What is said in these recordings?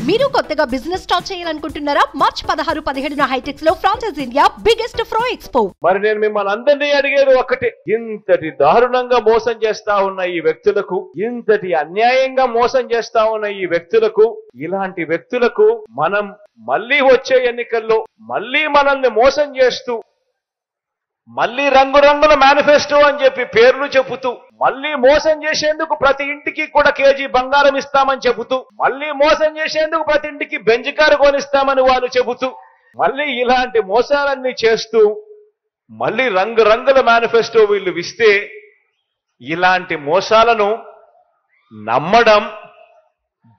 మీరు కొత్తగా business start చేయాలనుకుంటున్నారా? మార్చ్ 16, 17 హైటెక్స్ లో ఫ్రాన్సెస్ ఇండియా బిగ్గెస్ట్ ఫ్రో ఎక్స్పో. మరి నేను మిమ్మల్ని అందరినీ అడిగేది ఒకటి, ఇంతటి దారుణంగా మోసం చేస్తా ఉన్న ఈ వ్యక్తులకు, ఇంతటి అన్యాయంగా మోసం చేస్తా ఉన్న ఈ వ్యక్తులకు, ఇలాంటి వ్యక్తులకు మనం మళ్ళీ వచ్చే ఎన్నికల్లో మళ్ళీ మనల్ని మోసం చేస్తూ, మళ్ళీ రంగురంగుల మేనిఫెస్టో అని చెప్పి పేర్లు చెబుతూ, మళ్ళీ మోసం చేసేందుకు ప్రతి ఇంటికి కూడా కేజీ బంగారం ఇస్తామని చెబుతూ, మళ్ళీ మోసం చేసేందుకు ప్రతి ఇంటికి బెంజ్ కారు కొనిస్తామని వాళ్ళు చెబుతూ, మళ్ళీ ఇలాంటి మోసాలన్నీ చేస్తూ, మళ్ళీ రంగురంగుల మేనిఫెస్టో వీళ్ళు ఇస్తే, ఇలాంటి మోసాలను నమ్మడం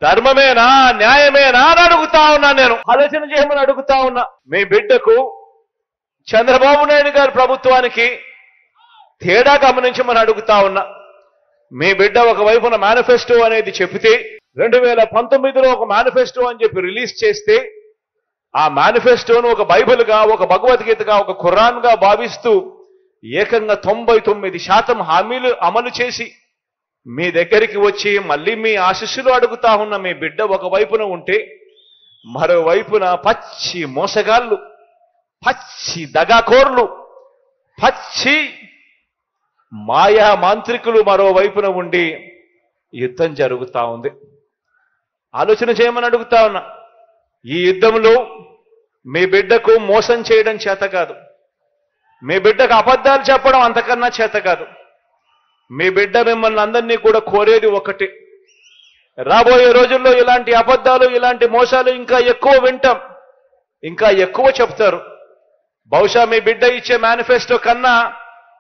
ధర్మమేనా, న్యాయమేనా అని అడుగుతా ఉన్నా. నేను ఆలోచన చేయమని అడుగుతా ఉన్నా. మీ బిడ్డకు చంద్రబాబు నాయుడు గారి ప్రభుత్వానికి తేడా గమనించమని అడుగుతా ఉన్నా. మీ బిడ్డ ఒకవైపున మేనిఫెస్టో అనేది చెబితే, 2019లో ఒక మేనిఫెస్టో అని చెప్పి రిలీజ్ చేస్తే, ఆ మేనిఫెస్టోను ఒక బైబిల్గా, ఒక భగవద్గీతగా, ఒక ఖురాన్గా భావిస్తూ ఏకంగా 99% హామీలు అమలు చేసి మీ దగ్గరికి వచ్చి మళ్ళీ మీ ఆశీస్సులు అడుగుతా ఉన్న మీ బిడ్డ ఒకవైపున ఉంటే, మరోవైపున పచ్చి మోసగాళ్ళు, పచ్చి దగాకోర్లు, పచ్చి మాయా మాంత్రికులు మరోవైపున ఉండి యుద్ధం జరుగుతా ఉంది. ఆలోచన చేయమని అడుగుతా ఉన్నా. ఈ యుద్ధంలో మీ బిడ్డకు మోసం చేయడం చేత కాదు, మీ బిడ్డకు అబద్ధాలు చెప్పడం అంతకన్నా చేత కాదు. మీ బిడ్డ మిమ్మల్ని అందరినీ కూడా కోరేది ఒకటి, రాబోయే రోజుల్లో ఇలాంటి అబద్ధాలు, ఇలాంటి మోసాలు ఇంకా ఎక్కువ వింటాం, ఇంకా ఎక్కువ చెప్తారు. బహుశా మీ బిడ్డ ఇచ్చే మేనిఫెస్టో కన్నా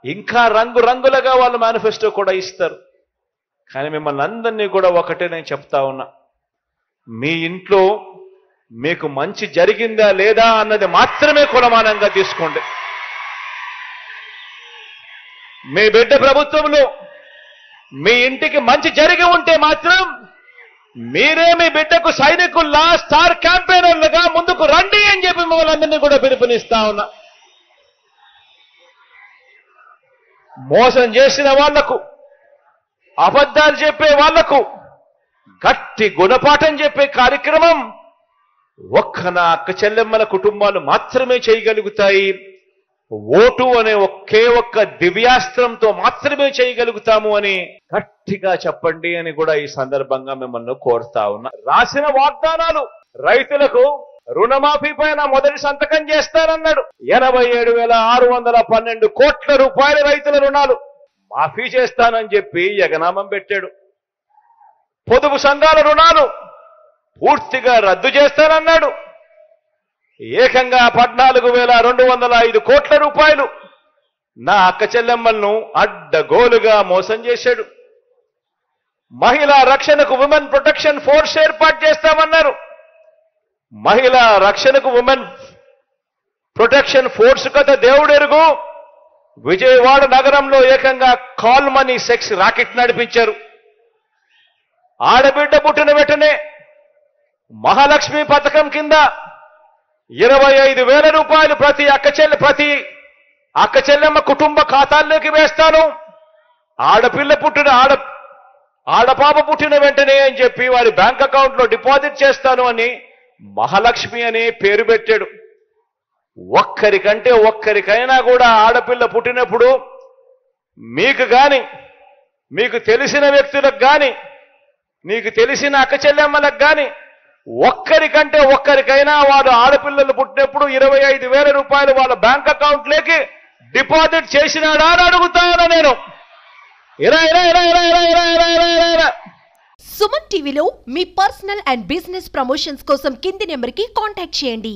ఇంకా రంగురంగులుగా వాళ్ళు మేనిఫెస్టో కూడా ఇస్తారు. కానీ మిమ్మల్ని అందరినీ కూడా ఒకటే నేను చెప్తా ఉన్నా, మీ ఇంట్లో మీకు మంచి జరిగిందా లేదా అన్నది మాత్రమే కొలమానంగా తీసుకోండి. మీ బిడ్డ ప్రభుత్వంలో మీ ఇంటికి మంచి జరిగి ఉంటే మాత్రం మీరే మీ బిడ్డకు సైనికుల్లా, స్టార్ క్యాంపెయినర్లుగా ముందుకు రండి అని చెప్పి మిమ్మల్ని అందరినీ కూడా పిలుపునిస్తా ఉన్నా. మోసం చేసిన వాళ్లకు, అబద్ధాలు చెప్పే వాళ్లకు గట్టి గుణపాఠం చెప్పే కార్యక్రమం ఒక్క నా అక్క చెల్లెమ్మల కుటుంబాలు మాత్రమే చేయగలుగుతాయి. ఓటు అనే ఒకే ఒక్క దివ్యాస్త్రంతో మాత్రమే చేయగలుగుతాము అని గట్టిగా చెప్పండి అని కూడా ఈ సందర్భంగా మిమ్మల్ని కోరుతా ఉన్నా. రాసిన వాగ్దానాలు, రైతులకు రుణమాఫీ పైన మొదటి సంతకం చేస్తానన్నాడు. 87,612 కోట్ల రూపాయల రైతుల రుణాలు మాఫీ చేస్తానని చెప్పి యగనామం పెట్టాడు. పొదుపు సంఘాల రుణాలు పూర్తిగా రద్దు చేస్తానన్నాడు. ఏకంగా 14,205 కోట్ల రూపాయలు నా అక్క చెల్లెమ్మలను అడ్డగోలుగా మోసం చేశాడు. మహిళా రక్షణకు ఉమెన్ ప్రొటెక్షన్ ఫోర్స్ ఏర్పాటు చేస్తామన్నారు. మహిళా రక్షణకు ఉమెన్ ప్రొటెక్షన్ ఫోర్స్ కథ దేవుడెరుగు. విజయవాడ నగరంలో ఏకంగా కాల్ మనీ సెక్స్ రాకెట్ నడిపించారు. ఆడబిడ్డ పుట్టిన వెంటనే మహాలక్ష్మి పథకం కింద 25,000 రూపాయలు ప్రతి అక్క చెల్లెమ్మ కుటుంబ ఖాతాల్లోకి వేస్తాను. ఆడపాప పుట్టిన వెంటనే అని చెప్పి వారి బ్యాంక్ అకౌంట్ లో డిపాజిట్ చేస్తాను అని మహాలక్ష్మి అనే పేరు పెట్టాడు. ఒక్కరికంటే ఒక్కరికైనా కూడా ఆడపిల్ల పుట్టినప్పుడు మీకు గాని, మీకు తెలిసిన వ్యక్తులకు గాని, మీకు తెలిసిన అక్క చెల్లెమ్మలకు గాని ఒక్కరికంటే ఒక్కరికైనా వాడు ఆడపిల్లలు పుట్టినప్పుడు 25,000 రూపాయలు వాళ్ళ బ్యాంక్ అకౌంట్ లోకి డిపాజిట్ చేసినాడా అని అడుగుతాను నేను. సుమన్ టీవీలో మీ పర్సనల్ అండ్ బిజినెస్ ప్రమోషన్స్ కోసం కింది నెంబర్కి కాంటాక్ట్ చేయండి.